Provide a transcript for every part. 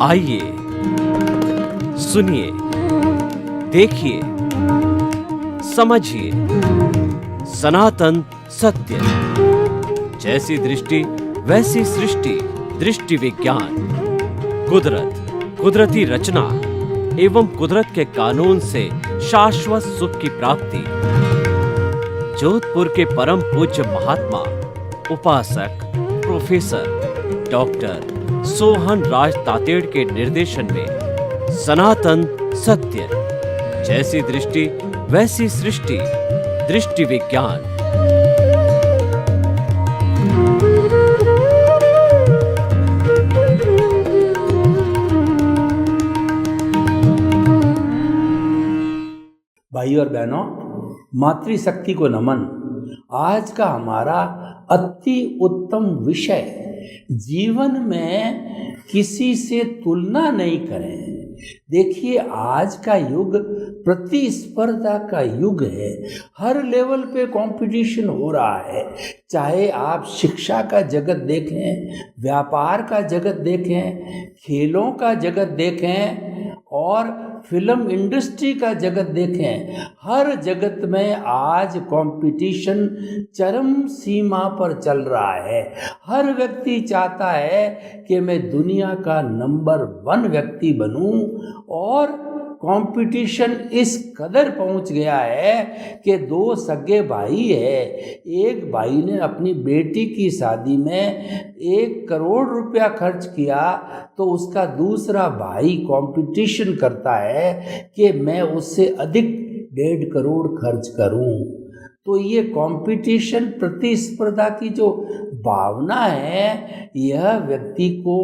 आइए, सुनिए, देखिए, समझिए सनातन सत्य। जैसी दृष्टि वैसी सृष्टि, दृष्टि विज्ञान। कुदरत, कुदरती रचना एवं कुदरत के कानून से शाश्वत सुख की प्राप्ति। जोधपुर के परम पूज्य महात्मा उपासक प्रोफेसर डॉक्टर सोहन राज तातेड़ के निर्देशन में सनातन सत्य। जैसी दृष्टि वैसी सृष्टि, दृष्टि विज्ञान। भाइयों और बहनों, मातृशक्ति को नमन। आज का हमारा अति उत्तम विषय, जीवन में किसी से तुलना नहीं करें। देखिए, आज का युग प्रतिस्पर्धा का युग है। हर लेवल पे कंपटीशन हो रहा है। चाहे आप शिक्षा का जगत देखें, व्यापार का जगत देखें, खेलों का जगत देखें और फिल्म इंडस्ट्री का जगत देखें, हर जगत में आज कंपटीशन चरम सीमा पर चल रहा है। हर व्यक्ति चाहता है कि मैं दुनिया का नंबर 1 व्यक्ति बनूं और कंपटीशन इस कदर पहुंच गया है कि 2 सगे भाई है। एक भाई ने अपनी बेटी की शादी में 1 करोड़ रुपया खर्च किया तो उसका दूसरा भाई कंपटीशन करता है कि मैं उससे अधिक 1.5 करोड़ खर्च करूं। तो ये कंपटीशन, प्रतिस्पर्धा की जो भावना है, यह व्यक्ति को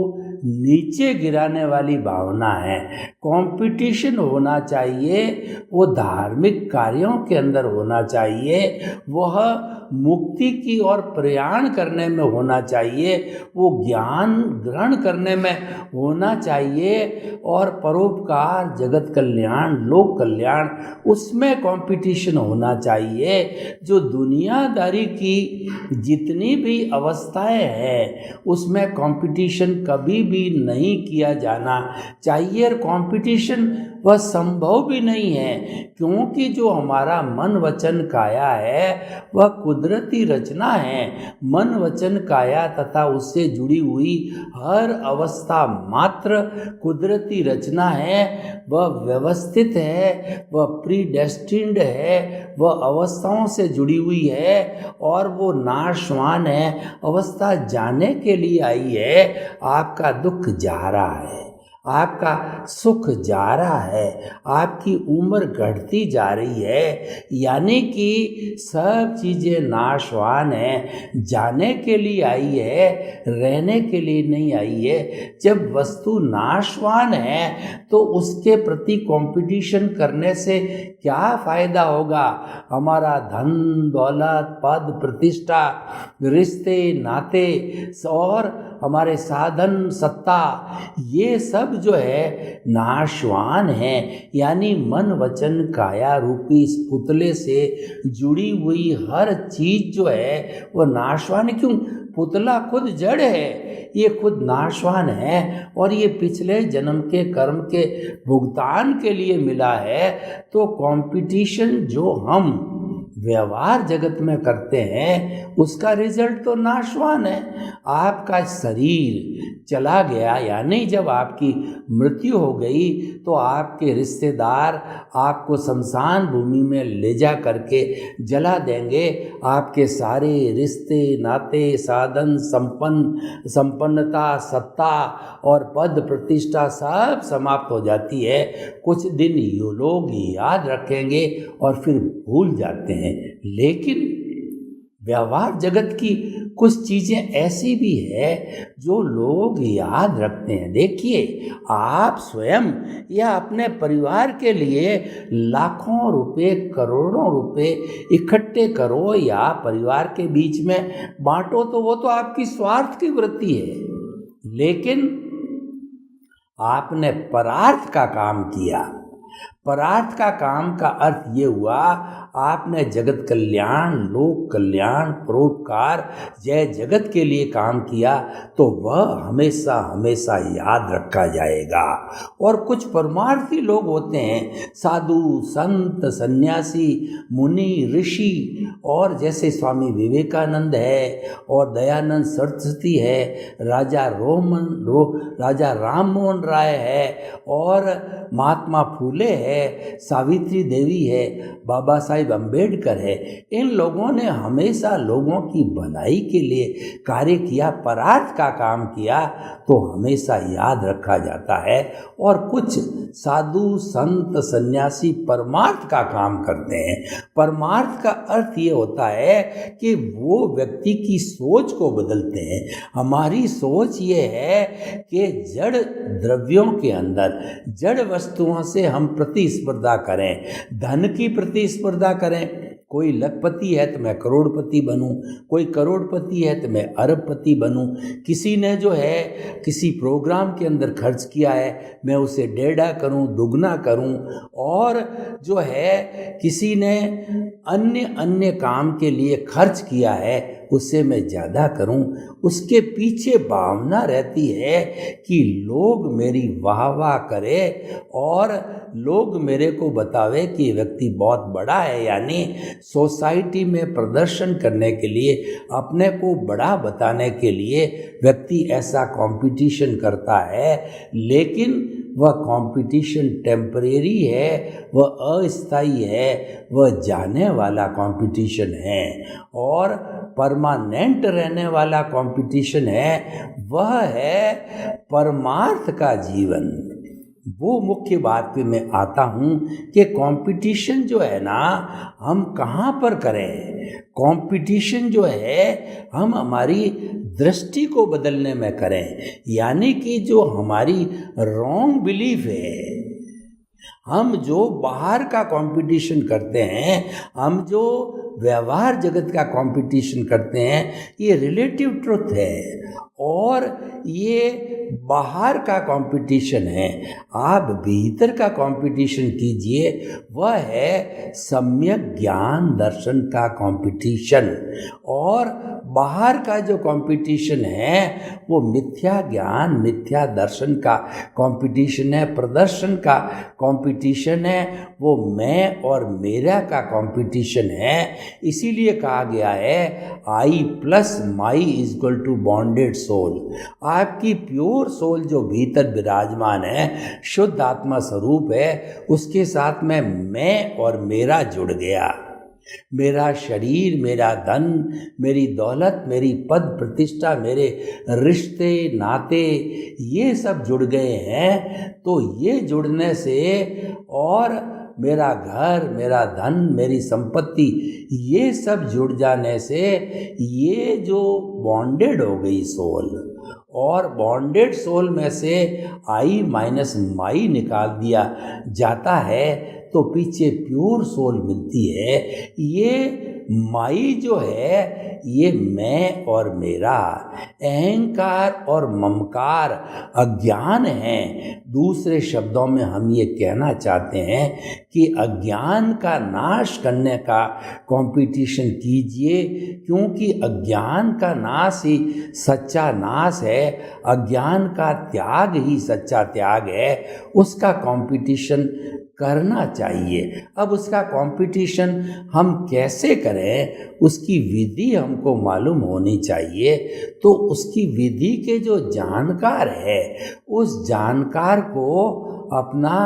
नीचे गिराने वाली भावना है। कंपटीशन होना चाहिए, वो धार्मिक कार्यों के अंदर होना चाहिए, वह मुक्ति की ओर प्रयाण करने में होना चाहिए, वो ज्ञान ग्रहण करने में होना चाहिए और परोपकार, जगत कल्याण, लोक कल्याण, उसमें कंपटीशन होना चाहिए। जो दुनियादारी की जितनी भी अवस्थाएं हैं, उसमें कंपटीशन कभी भी नहीं किया जाना चाहिए। और कंपटीशन वह संभव भी नहीं है, क्योंकि जो हमारा मन वचन काया है वह कुदरती रचना है। मन वचन काया तथा उससे जुड़ी हुई हर अवस्था मात्र कुदरती रचना है। वह व्यवस्थित है, वह प्रीडेस्टिन्ड है, वह अवस्थाओं से जुड़ी हुई है और वो नाशवान है। अवस्था जाने के लिए आई है। आपका दुख जा रहा है, आपका सुख जा रहा है, आपकी उम्र घटती जा रही है, यानी कि सब चीज़ें नाशवान हैं। जाने के लिए आई है, रहने के लिए नहीं आई है। जब वस्तु नाशवान है तो उसके प्रति कंपटीशन करने से क्या फ़ायदा होगा? हमारा धन दौलत, पद प्रतिष्ठा, रिश्ते नाते और हमारे साधन सत्ता, ये सब जो है नाशवान है। यानी मन वचन काया रूपी इस पुतले से जुड़ी हुई हर चीज जो है वो नाशवान है। क्यों? पुतला खुद जड़ है, ये खुद नाशवान है और ये पिछले जन्म के कर्म के भुगतान के लिए मिला है। तो कंपटीशन जो हम व्यवहार जगत में करते हैं उसका रिजल्ट तो नाशवान है। आपका शरीर चला गया, यानी जब आपकी मृत्यु हो गई तो आपके रिश्तेदार आपको शमशान भूमि में ले जा करके जला देंगे। आपके सारे रिश्ते नाते, साधन संपन्नता, सत्ता और पद प्रतिष्ठा सब समाप्त हो जाती है। कुछ दिन ये लोग याद रखेंगे और फिर भूल जाते हैं। लेकिन व्यवहार जगत की कुछ चीज़ें ऐसी भी है जो लोग याद रखते हैं। देखिए, आप स्वयं या अपने परिवार के लिए लाखों रुपए, करोड़ों रुपए इकट्ठे करो या परिवार के बीच में बांटो तो वो तो आपकी स्वार्थ की वृत्ति है। लेकिन आपने परार्थ का काम किया, परार्थ का काम का अर्थ ये हुआ, आपने जगत कल्याण, लोक कल्याण, परोपकार, जय जगत के लिए काम किया तो वह हमेशा हमेशा याद रखा जाएगा। और कुछ परमार्थी लोग होते हैं, साधु, संत, सन्यासी, मुनि, ऋषि, और जैसे स्वामी विवेकानंद है और दयानंद सरस्वती है, राजा राम मोहन राय है और महात्मा फूले है, सावित्री देवी है, बाबा साहिब अम्बेडकर है। इन लोगों ने हमेशा लोगों की भलाई के लिए कार्य किया, परार्थ का काम किया तो हमेशा याद रखा जाता है। और कुछ साधु, संत, सन्यासी परमार्थ का काम करते हैं। परमार्थ का अर्थ ये होता है कि वो व्यक्ति की सोच को बदलते हैं। हमारी सोच ये है कि जड़ द्रव्यों के अंदर, जड़ वस्तुओं से हम प्रतिस्पर्धा करें, धन की प्रतिस्पर्धा करें। कोई लखपति है तो मैं करोड़पति बनूं, कोई करोड़पति है तो मैं अरबपति बनूं। किसी ने जो है किसी प्रोग्राम के अंदर खर्च किया है, मैं उसे डेढ़ा करूं, दुगना करूं। और जो है किसी ने अन्य काम के लिए खर्च किया है, उससे मैं ज़्यादा करूं। उसके पीछे भावना रहती है कि लोग मेरी वाह वाह करे और लोग मेरे को बतावे कि ये व्यक्ति बहुत बड़ा है। यानी सोसाइटी में प्रदर्शन करने के लिए, अपने को बड़ा बताने के लिए व्यक्ति ऐसा कंपटीशन करता है। लेकिन वह कंपटीशन टेम्परेरी है, वह अस्थायी है, वह जाने वाला कंपटीशन है। और परमानेंट रहने वाला कंपटीशन है, वह है परमार्थ का जीवन। वो मुख्य बात पे मैं आता हूँ कि कंपटीशन जो है ना, हम कहाँ पर करें। कंपटीशन जो है हम हमारी दृष्टि को बदलने में करें। यानी कि जो हमारी रॉन्ग बिलीफ है, हम जो बाहर का कंपटीशन करते हैं, हम जो व्यवहार जगत का कंपटीशन करते हैं, ये रिलेटिव ट्रुथ है और ये बाहर का कंपटीशन है। आप भीतर का कंपटीशन कीजिए, वह है सम्यक ज्ञान दर्शन का कंपटीशन। और बाहर का जो कंपटीशन है वो मिथ्या ज्ञान, मिथ्या दर्शन का कंपटीशन है, प्रदर्शन का कंपटीशन है, वो मैं और मेरा का कंपटीशन है। इसीलिए कहा गया है I plus my is equal to bonded soul. आपकी प्योर सोल जो भीतर विराजमान है, शुद्ध आत्मा स्वरूप है, उसके साथ में मैं और मेरा जुड़ गया। मेरा शरीर, मेरा धन, मेरी दौलत, मेरी पद प्रतिष्ठा, मेरे रिश्ते नाते, ये सब जुड़ गए हैं। तो ये जुड़ने से और मेरा घर, मेरा धन, मेरी संपत्ति, ये सब जुड़ जाने से ये जो बॉन्डेड हो गई सोल, और बॉन्डेड सोल में से आई माइनस माई निकाल दिया जाता है तो पीछे प्योर सोल मिलती है। ये माई जो है ये मैं और मेरा, अहंकार और ममकार अज्ञान है। दूसरे शब्दों में हम ये कहना चाहते हैं कि अज्ञान का नाश करने का कंपटीशन कीजिए, क्योंकि अज्ञान का नाश ही सच्चा नाश है, अज्ञान का त्याग ही सच्चा त्याग है। उसका कंपटीशन करना चाहिए। अब उसका कंपटीशन हम कैसे करें, उसकी विधि हमको मालूम होनी चाहिए। तो उसकी विधि के जो जानकार है, उस जानकार को अपना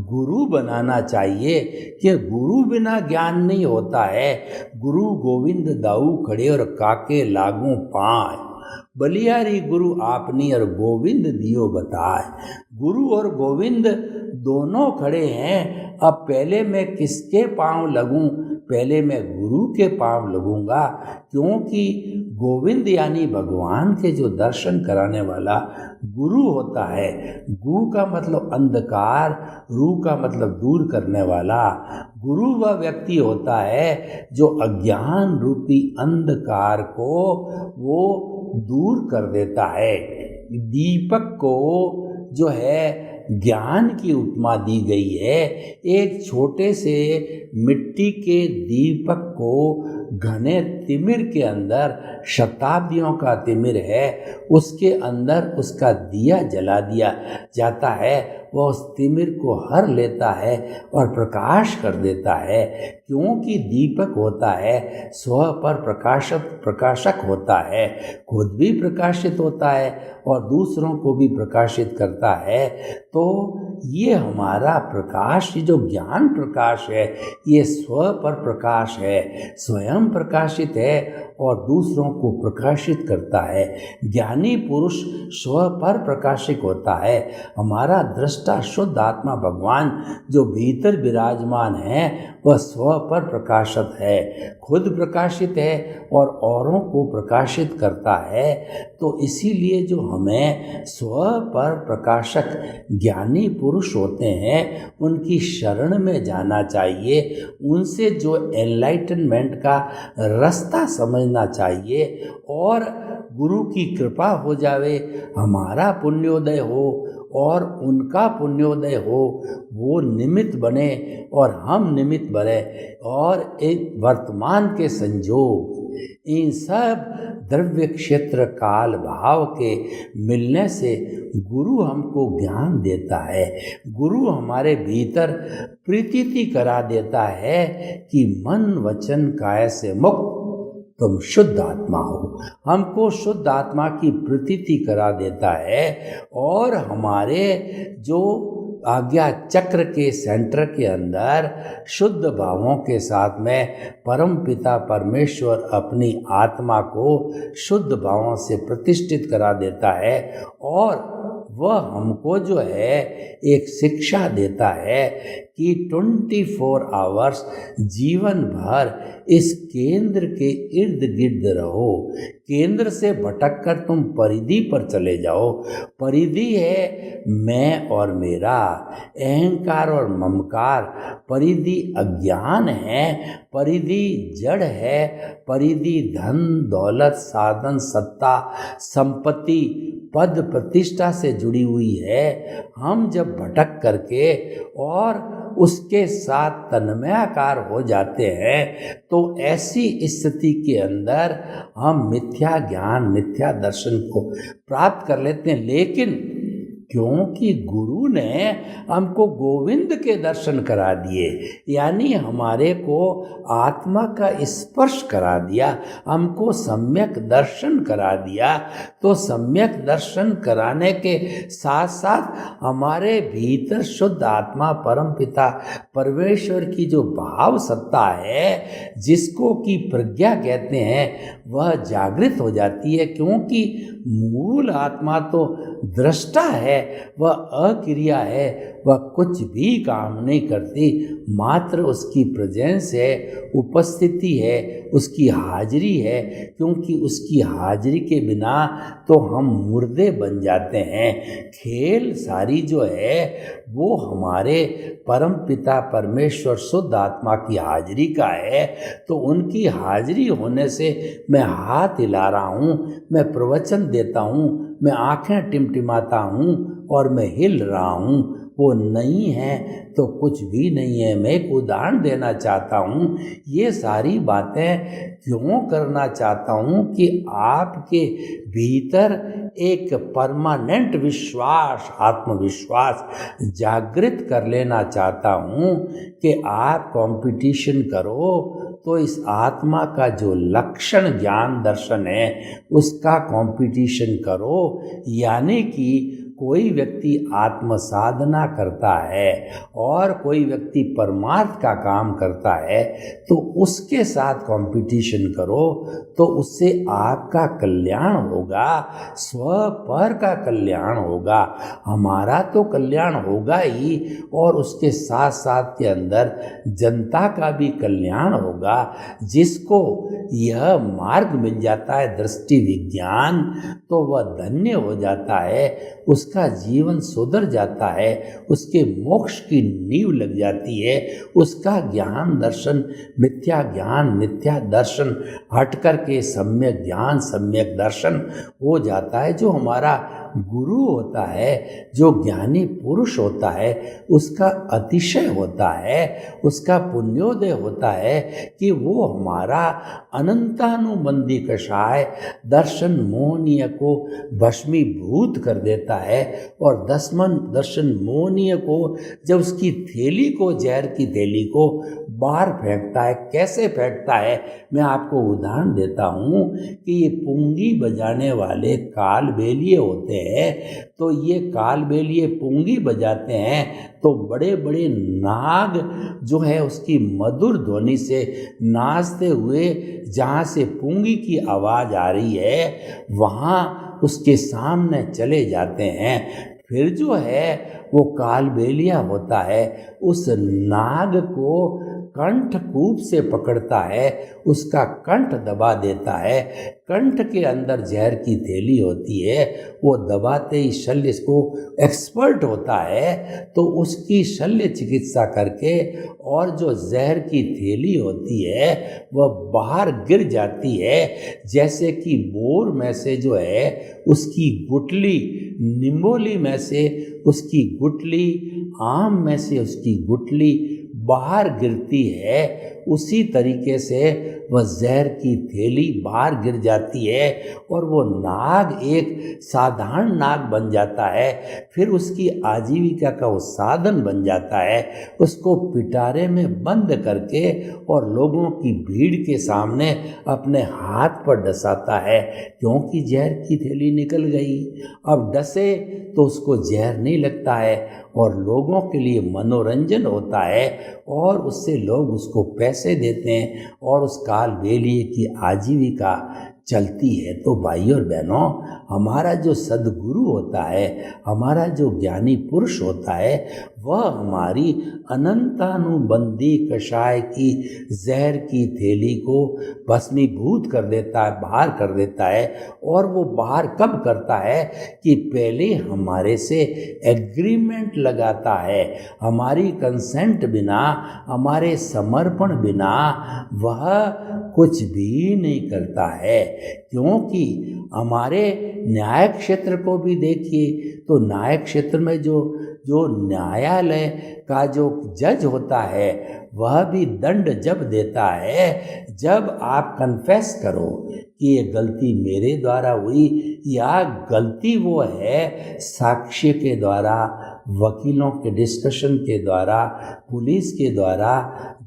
गुरु बनाना चाहिए कि गुरु बिना ज्ञान नहीं होता है। गुरु गोविंद दाऊ खड़े और काके लागू पाए, बलियारी गुरु आपनी और गोविंद दियो बताए। गुरु और गोविंद दोनों खड़े हैं। अब पहले मैं किसके पांव लगूं? पहले मैं गुरु के पांव लगूंगा, क्योंकि गोविंद यानी भगवान के जो दर्शन कराने वाला गुरु होता है। गु का मतलब अंधकार, रू का मतलब दूर करने वाला। गुरु वह व्यक्ति होता है जो अज्ञान रूपी अंधकार को वो दूर कर देता है। दीपक को जो है ज्ञान की उपमा दी गई है। एक छोटे से मिट्टी के दीपक को घने तिमिर के अंदर, शताब्दियों का तिमिर है, उसके अंदर उसका दिया जला दिया जाता है। वह उस तिमिर को हर लेता है और प्रकाश कर देता है। क्योंकि दीपक होता है, स्व पर प्रकाशक होता है, खुद भी प्रकाशित होता है और दूसरों को भी प्रकाशित करता है। तो ये हमारा प्रकाश, ये जो ज्ञान प्रकाश है, ये स्व पर प्रकाश है, स्वयं प्रकाशित है और दूसरों को प्रकाशित करता है। ज्ञानी पुरुष स्व पर प्रकाशित होता है। हमारा दृष्टा शुद्ध आत्मा भगवान जो भीतर विराजमान है, वह स्व पर प्रकाशित है, खुद प्रकाशित है और औरों को प्रकाशित करता है। तो इसीलिए जो हमें स्व पर प्रकाशक ज्ञानी पुरुष होते हैं, उनकी शरण में जाना चाहिए, उनसे जो एनलाइटनमेंट का रास्ता समझना चाहिए और गुरु की कृपा हो जावे, हमारा पुण्योदय हो और उनका पुण्योदय हो, वो निमित्त बने और हम निमित्त बने और एक वर्तमान के संजोग, इन सब द्रव्य क्षेत्र काल भाव के मिलने से गुरु हमको ज्ञान देता है। गुरु हमारे भीतर प्रतीति करा देता है कि मन वचन काया से मुक्त तुम शुद्ध आत्मा हो। हमको शुद्ध आत्मा की प्रतीति करा देता है और हमारे जो आज्ञा चक्र के सेंटर के अंदर शुद्ध भावों के साथ में परम पिता परमेश्वर अपनी आत्मा को शुद्ध भावों से प्रतिष्ठित करा देता है और वह हमको जो है एक शिक्षा देता है कि 24 आवर्स जीवन भर इस केंद्र के इर्द गिर्द रहो। केंद्र से भटक कर तुम परिधि पर चले जाओ। परिधि है मैं और मेरा, अहंकार और ममकार, परिधि अज्ञान है, परिधि जड़ है, परिधि धन दौलत साधन सत्ता संपत्ति पद प्रतिष्ठा से जुड़ी हुई है। हम जब भटक करके और उसके साथ तन्मयाकार हो जाते हैं तो ऐसी स्थिति के अंदर हम मिथ्या ज्ञान मिथ्या दर्शन को प्राप्त कर लेते हैं। लेकिन क्योंकि गुरु ने हमको गोविंद के दर्शन करा दिए, यानी हमारे को आत्मा का स्पर्श करा दिया, हमको सम्यक दर्शन करा दिया, तो सम्यक दर्शन कराने के साथ साथ हमारे भीतर शुद्ध आत्मा परम पिता परमेश्वर की जो भाव सत्ता है, जिसको कि प्रज्ञा कहते हैं, वह जागृत हो जाती है। क्योंकि मूल आत्मा तो दृष्टा है, वह अक्रिया है, वह कुछ भी काम नहीं करती, मात्र उसकी प्रेजेंस है, उपस्थिति है, उसकी हाजिरी है। क्योंकि उसकी हाजिरी के बिना तो हम मुर्दे बन जाते हैं। खेल सारी जो है वो हमारे परम पिता परमेश्वर शुद्ध आत्मा की हाजिरी का है। तो उनकी हाजिरी होने से मैं हाथ हिला रहा हूँ, मैं प्रवचन देता हूँ, मैं आँखें टिमटिमाता हूँ और मैं हिल रहा हूँ। वो नहीं है तो कुछ भी नहीं है। मैं एक उदाहरण देना चाहता हूँ। ये सारी बातें क्यों करना चाहता हूँ कि आपके भीतर एक परमानेंट विश्वास, आत्मविश्वास जागृत कर लेना चाहता हूँ कि आप कंपटीशन करो तो इस आत्मा का जो लक्षण ज्ञान दर्शन है उसका कंपटीशन करो। यानी कि कोई व्यक्ति आत्म साधना करता है और कोई व्यक्ति परमार्थ का काम करता है तो उसके साथ कंपटीशन करो, तो उससे आपका कल्याण होगा, स्व पर का कल्याण होगा। हमारा तो कल्याण होगा ही और उसके साथ साथ के अंदर जनता का भी कल्याण होगा। जिसको यह मार्ग मिल जाता है दृष्टि विज्ञान, तो वह धन्य हो जाता है, उसका जीवन सुधर जाता है, उसके मोक्ष की नींव लग जाती है। उसका ज्ञान दर्शन मिथ्या ज्ञान मिथ्या दर्शन हट कर के सम्यक ज्ञान सम्यक दर्शन हो जाता है। जो हमारा गुरु होता है, जो ज्ञानी पुरुष होता है, उसका अतिशय होता है, उसका पुण्योदय होता है कि वो हमारा अनंतानुबंधी कषाय दर्शन मोहनीय को भस्मीभूत कर देता है। और दर्शन मोहनीय को जब उसकी थैली को, जहर की थैली को बाहर फेंकता है, कैसे फेंकता है, मैं आपको उदाहरण देता हूँ कि ये पुंगी बजाने वाले कालबेलिए होते हैं। तो ये कालबेलिए पुंगी बजाते हैं तो बड़े बड़े नाग जो है उसकी मधुर ध्वनि से नाचते हुए जहाँ से पुंगी की आवाज़ आ रही है वहाँ उसके सामने चले जाते हैं। फिर जो है वो कालबेलिया होता है, उस नाग को कंठकूप से पकड़ता है, उसका कंठ दबा देता है। कंठ के अंदर जहर की थैली होती है, वो दबाते ही शल्य को एक्सपर्ट होता है तो उसकी शल्य चिकित्सा करके और जो जहर की थैली होती है वह बाहर गिर जाती है। जैसे कि बोर में से जो है उसकी गुठली, निम्बोली में से उसकी गुठली, आम में से उसकी गुठली बाहर गिरती है, उसी तरीके से वह जहर की थैली बाहर गिर जाती है और वो नाग एक साधारण नाग बन जाता है। फिर उसकी आजीविका का वो साधन बन जाता है। उसको पिटारे में बंद करके और लोगों की भीड़ के सामने अपने हाथ पर डसाता है, क्योंकि जहर की थैली निकल गई। अब डसे तो उसको जहर नहीं लगता है और लोगों के लिए मनोरंजन होता है और उससे लोग उसको पैसे देते हैं और उस कालबेलिए की आजीविका चलती है। तो भाइयों और बहनों, हमारा जो सद्गुरु होता है, हमारा जो ज्ञानी पुरुष होता है, वह हमारी अनंतानुबंधी कषाय की जहर की थैली को भस्मीभूत कर देता है, बाहर कर देता है। और वो बाहर कब करता है कि पहले हमारे से एग्रीमेंट लगाता है, हमारी कंसेंट बिना, हमारे समर्पण बिना वह कुछ भी नहीं करता है। क्योंकि हमारे न्याय क्षेत्र को भी देखिए तो न्याय क्षेत्र में जो न्यायालय का जो जज होता है वह भी दंड जब देता है जब आप कन्फेस करो कि ये गलती मेरे द्वारा हुई, या गलती वो है साक्ष्य के द्वारा, वकीलों के डिस्कशन के द्वारा, पुलिस के द्वारा,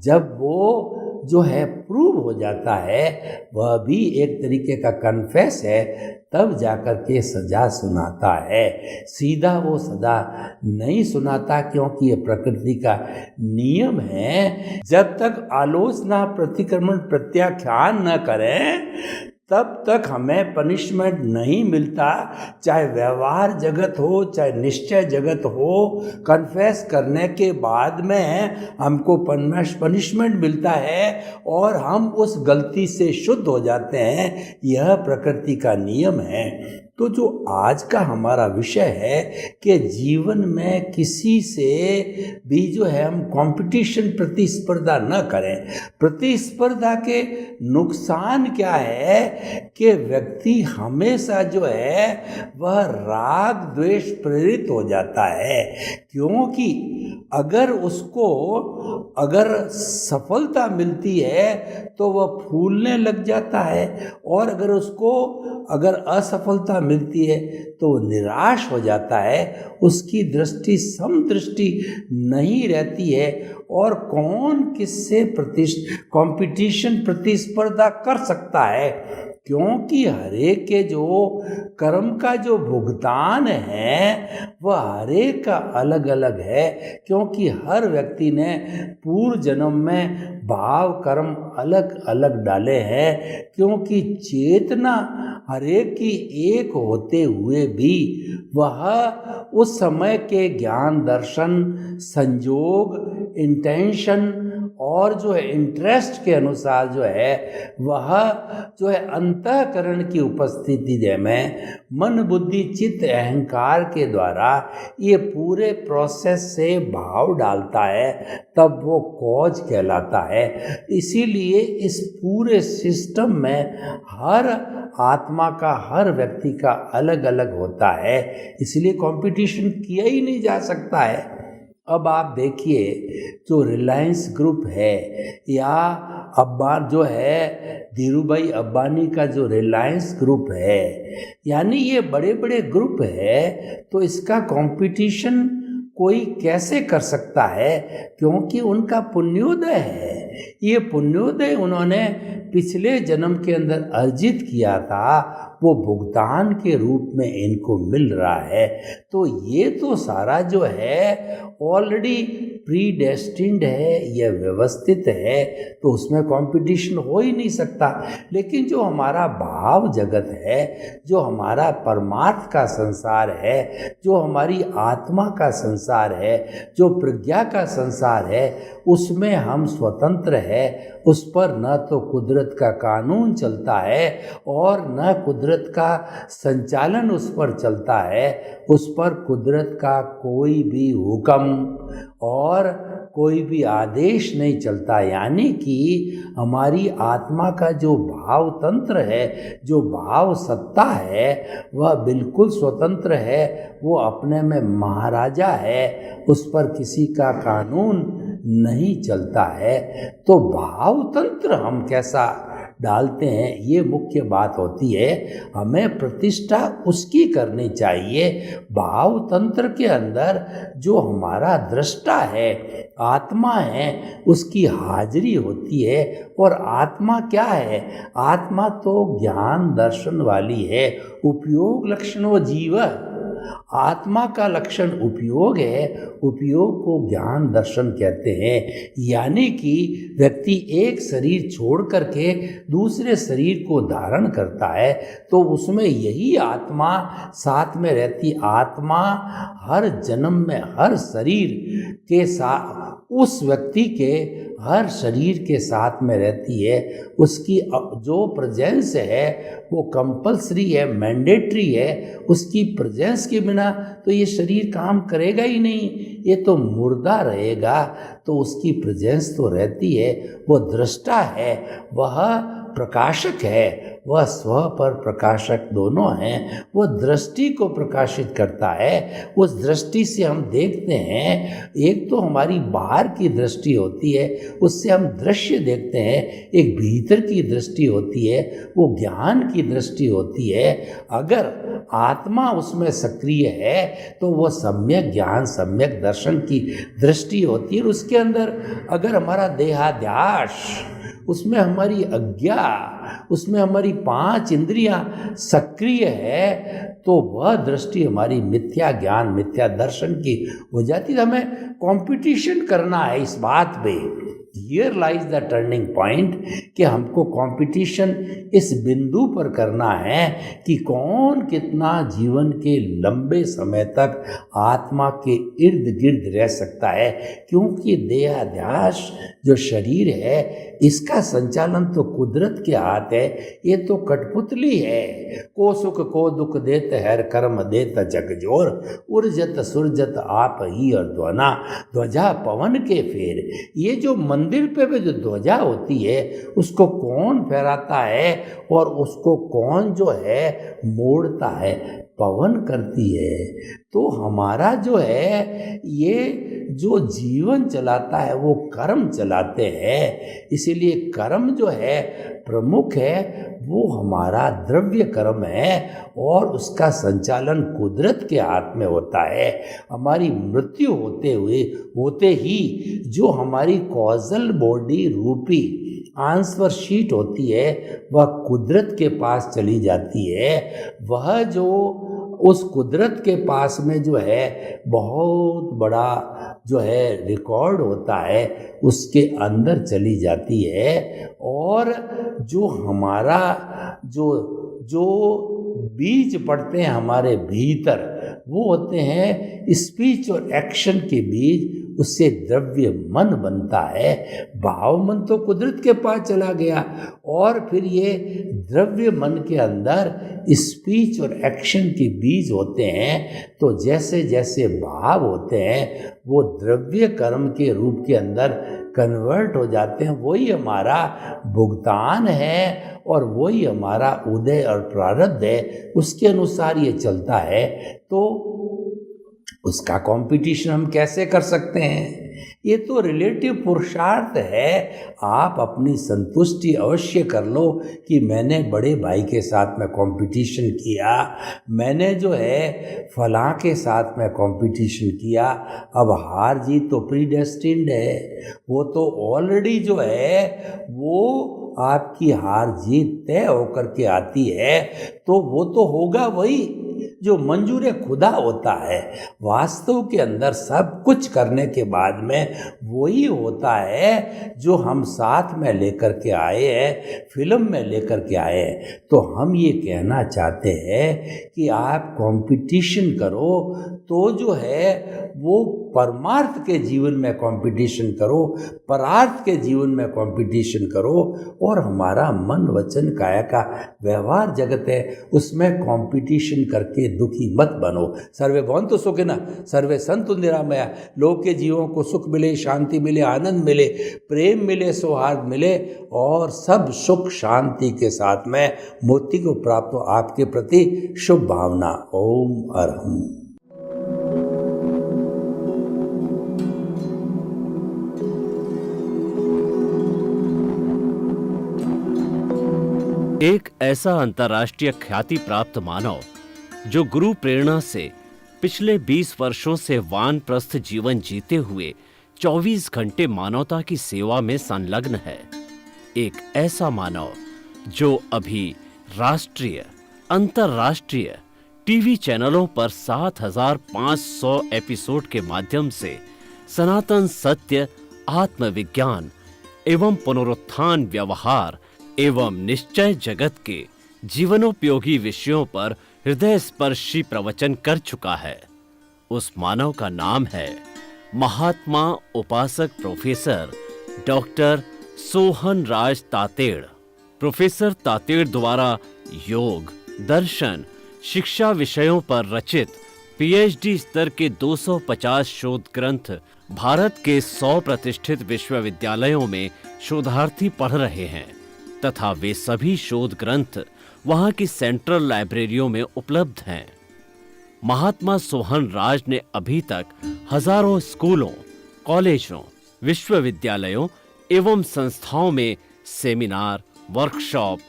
जब वो जो है प्रूव हो जाता है, वह भी एक तरीके का कन्फेस है, तब जाकर के सजा सुनाता है। सीधा वो सजा नहीं सुनाता, क्योंकि ये प्रकृति का नियम है। जब तक आलोचना, प्रतिक्रमण, प्रत्याख्यान न करें तब तक हमें पनिशमेंट नहीं मिलता। चाहे व्यवहार जगत हो, चाहे निश्चय जगत हो, कन्फेस करने के बाद में हमको पनिशमेंट मिलता है और हम उस गलती से शुद्ध हो जाते हैं। यह प्रकृति का नियम है। तो जो आज का हमारा विषय है कि जीवन में किसी से भी जो है हम कंपटीशन, प्रतिस्पर्धा न करें। प्रतिस्पर्धा के नुकसान क्या है कि व्यक्ति हमेशा जो है वह राग द्वेष प्रेरित हो जाता है। क्योंकि अगर सफलता मिलती है तो वह फूलने लग जाता है, और अगर असफलता मिलती है तो निराश हो जाता है। उसकी दृष्टि समदृष्टि नहीं रहती है और कौन किससे कंपटीशन, प्रतिस्पर्धा कर सकता है। क्योंकि हरेक के जो कर्म का जो भुगतान है वह हरेक का अलग अलग है। क्योंकि हर व्यक्ति ने पूर्व जन्म में भाव कर्म अलग अलग डाले हैं। क्योंकि चेतना हरेक की एक होते हुए भी वह उस समय के ज्ञान, दर्शन, संयोग, इंटेंशन और जो है इंटरेस्ट के अनुसार जो है वह जो है अंतःकरण की उपस्थिति में मन बुद्धि चित्त अहंकार के द्वारा ये पूरे प्रोसेस से भाव डालता है, तब वो कॉज कहलाता है। इसीलिए इस पूरे सिस्टम में हर आत्मा का, हर व्यक्ति का अलग अलग होता है, इसलिए कंपटीशन किया ही नहीं जा सकता है। अब आप देखिए जो रिलायंस ग्रुप है या अब्बा जो है धीरू भाई अंबानी का जो रिलायंस ग्रुप है, यानी ये बड़े बड़े ग्रुप है, तो इसका कंपटीशन कोई कैसे कर सकता है? क्योंकि उनका पुण्योदय है। ये पुण्योदय उन्होंने पिछले जन्म के अंदर अर्जित किया था, वो भुगतान के रूप में इनको मिल रहा है। तो ये तो सारा जो है ऑलरेडी प्री डेस्टिन्ड है, यह व्यवस्थित है, तो उसमें कंपटीशन हो ही नहीं सकता। लेकिन जो हमारा भाव जगत है, जो हमारा परमार्थ का संसार है, जो हमारी आत्मा का संसार है, जो प्रज्ञा का संसार है, उसमें हम स्वतंत्र है। उस पर न तो कुदरत का कानून चलता है और न कुदरत का संचालन उस पर चलता है। उस पर कुदरत का कोई भी हुक्म और कोई भी आदेश नहीं चलता। यानी कि हमारी आत्मा का जो भाव तंत्र है, जो भाव सत्ता है, वह बिल्कुल स्वतंत्र है। वो अपने में महाराजा है, उस पर किसी का कानून नहीं चलता है। तो भाव तंत्र हम कैसा डालते हैं, ये मुख्य बात होती है। हमें प्रतिष्ठा उसकी करनी चाहिए। भाव तंत्र के अंदर जो हमारा दृष्टा है, आत्मा है, उसकी हाजिरी होती है। और आत्मा क्या है? आत्मा तो ज्ञान दर्शन वाली है। उपयोग लक्षणो जीव, आत्मा का लक्षण उपयोग है। उपयोग को ज्ञान दर्शन कहते हैं। यानी कि व्यक्ति एक शरीर छोड़ करके दूसरे शरीर को धारण करता है, तो उसमें यही आत्मा साथ में रहती। आत्मा हर जन्म में हर शरीर के साथ, उस व्यक्ति के हर शरीर के साथ में रहती है। उसकी जो प्रेजेंस है वो कंपल्सरी है, मैंडेटरी है। उसकी प्रेजेंस के बिना तो ये शरीर काम करेगा ही नहीं, ये तो मुर्दा रहेगा। तो उसकी प्रेजेंस तो रहती है। वो दृष्टा है, वह प्रकाशक है, वह स्व पर प्रकाशक दोनों हैं। वो दृष्टि को प्रकाशित करता है। उस दृष्टि से हम देखते हैं। एक तो हमारी बाहर की दृष्टि होती है, उससे हम दृश्य देखते हैं। एक भीतर की दृष्टि होती है, वो ज्ञान की दृष्टि होती है। अगर आत्मा उसमें सक्रिय है तो वो सम्यक ज्ञान, सम्यक दर्शन की दृष्टि होती है। उसके अंदर अगर हमारा देहाध्यास, उसमें हमारी अज्ञा, उसमें हमारी 5 इंद्रियां सक्रिय है, तो वह दृष्टि हमारी मिथ्या ज्ञान, मिथ्या दर्शन की हो जाती है। हमें कंपटीशन करना है इस बात पे। Here lies the turning point, कि हमको कंपटीशन इस बिंदु पर करना है कि कौन कितना जीवन के लंबे समय तक आत्मा के इर्द गिर्द रह सकता है। क्योंकि देहाध्यास जो शरीर है, इसका संचालन तो कुदरत के हाथ है। ये तो कठपुतली है। को सुख को दुख देत हर कर्म देत जग जोर, उर्जत सुरजत आप ही और ध्वना ध्वजा पवन के फेर। ये जो मंदिर पे जो ध्वजा होती है, उसको कौन फहराता है और उसको कौन जो है मोड़ता है? पवन करती है। तो हमारा जो है ये जो जीवन चलाता है वो कर्म चलाते हैं। इसीलिए कर्म जो है प्रमुख है, वो हमारा द्रव्य कर्म है और उसका संचालन कुदरत के हाथ में होता है। हमारी मृत्यु होते ही जो हमारी कॉजल बॉडी रूपी आंसर शीट होती है, वह कुदरत के पास चली जाती है। वह जो उस कुदरत के पास में जो है बहुत बड़ा जो है रिकॉर्ड होता है, उसके अंदर चली जाती है। और जो हमारा जो बीज पड़ते हैं हमारे भीतर, वो होते हैं स्पीच और एक्शन के बीज। उससे द्रव्य मन बनता है। भाव मन तो कुदरत के पास चला गया और फिर ये द्रव्य मन के अंदर स्पीच और एक्शन के बीज होते हैं। तो जैसे जैसे भाव होते हैं वो द्रव्य कर्म के रूप के अंदर कन्वर्ट हो जाते हैं। वही हमारा भुगतान है और वही हमारा उदय और प्रारब्ध है, उसके अनुसार ये चलता है। तो उसका कंपटीशन हम कैसे कर सकते हैं? ये तो रिलेटिव पुरुषार्थ है। आप अपनी संतुष्टि अवश्य कर लो कि मैंने बड़े भाई के साथ में कंपटीशन किया, मैंने जो है फलां के साथ में कंपटीशन किया। अब हार जीत तो प्रीडेस्टिन्ड है, वो तो ऑलरेडी जो है वो आपकी हार जीत तय होकर के आती है। तो वो तो होगा वही जो मंजूर खुदा होता है। वास्तव के अंदर सब कुछ करने के बाद में वही होता है जो हम साथ में लेकर के आए हैं, फिल्म में लेकर के आए हैं। तो हम ये कहना चाहते हैं कि आप कंपटीशन करो तो जो है वो परमार्थ के जीवन में कंपटीशन करो, परार्थ के जीवन में कंपटीशन करो। और हमारा मन वचन काया का व्यवहार जगत है, उसमें कंपटीशन करके दुखी मत बनो। सर्वे भवन्तु सुखिनः, सर्वे सन्तु निरामया। लोक के जीवों को सुख मिले, शांति मिले, आनंद मिले, प्रेम मिले, सौहार्द मिले और सब सुख शांति के साथ में मुक्ति को प्राप्त हो। आपके प्रति शुभ भावना। ओम अरहम। एक ऐसा अंतर्राष्ट्रीय ख्याति प्राप्त मानव जो गुरु प्रेरणा से पिछले 20 वर्षों से वानप्रस्थ जीवन जीते हुए 24 घंटे मानवता की सेवा में संलग्न है। एक ऐसा मानव जो अभी राष्ट्रीय, अंतर्राष्ट्रीय टीवी चैनलों पर 7,500 एपिसोड के माध्यम से सनातन सत्य, आत्मविज्ञान एवं पुनरुत्थान, व्यवहार एवं निश्चय जगत के जीवनोपयोगी विषयों पर हृदय स्पर्शी प्रवचन कर चुका है। उस मानव का नाम है महात्मा उपासक प्रोफेसर डॉक्टर सोहन राज तातेड़। प्रोफेसर तातेड़ द्वारा योग, दर्शन, शिक्षा विषयों पर रचित पीएचडी स्तर के 250 शोध ग्रंथ भारत के 100 प्रतिष्ठित विश्वविद्यालयों में शोधार्थी पढ़ रहे हैं तथा वे सभी शोध ग्रंथ वहां की सेंट्रल लाइब्रेरियों में उपलब्ध हैं। महात्मा सोहन राज ने अभी तक हजारों स्कूलों, कॉलेजों, विश्वविद्यालयों एवं संस्थाओं में सेमिनार, वर्कशॉप,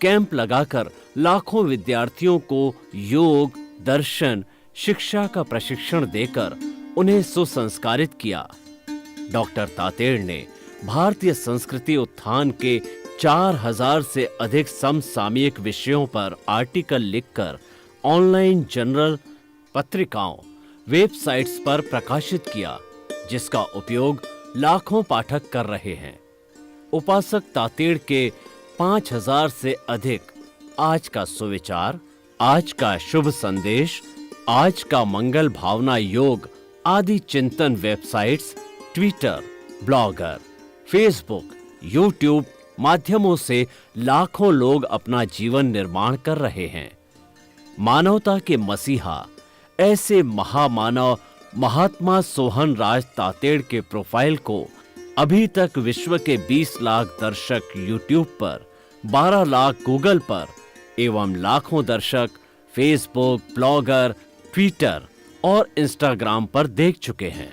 कैंप लगाकर लाखों विद्यार्थियों को योग, दर्शन, शिक्षा का प्रशिक्षण देकर उन्हें सुसंस्कारित किया। डॉक्टर तातेड़ ने भारतीय संस्कृति उत्थान के 4000 से अधिक समसामयिक विषयों पर आर्टिकल लिखकर ऑनलाइन जर्नल, पत्रिकाओं, वेबसाइट्स पर प्रकाशित किया, जिसका उपयोग लाखों पाठक कर रहे हैं। उपासक तातेड़ के 5000 से अधिक आज का सुविचार, आज का शुभ संदेश, आज का मंगल भावना योग आदि चिंतन websites, Twitter, blogger, Facebook, YouTube माध्यमों से लाखों लोग अपना जीवन निर्माण कर रहे हैं। मानवता के मसीहा ऐसे महामानव महात्मा सोहन राज तातेड़ के प्रोफाइल को अभी तक विश्व के 20 लाख दर्शक यूट्यूब पर, 12 लाख गूगल पर एवं लाखों दर्शक फेसबुक, ब्लॉगर, ट्विटर और इंस्टाग्राम पर देख चुके हैं।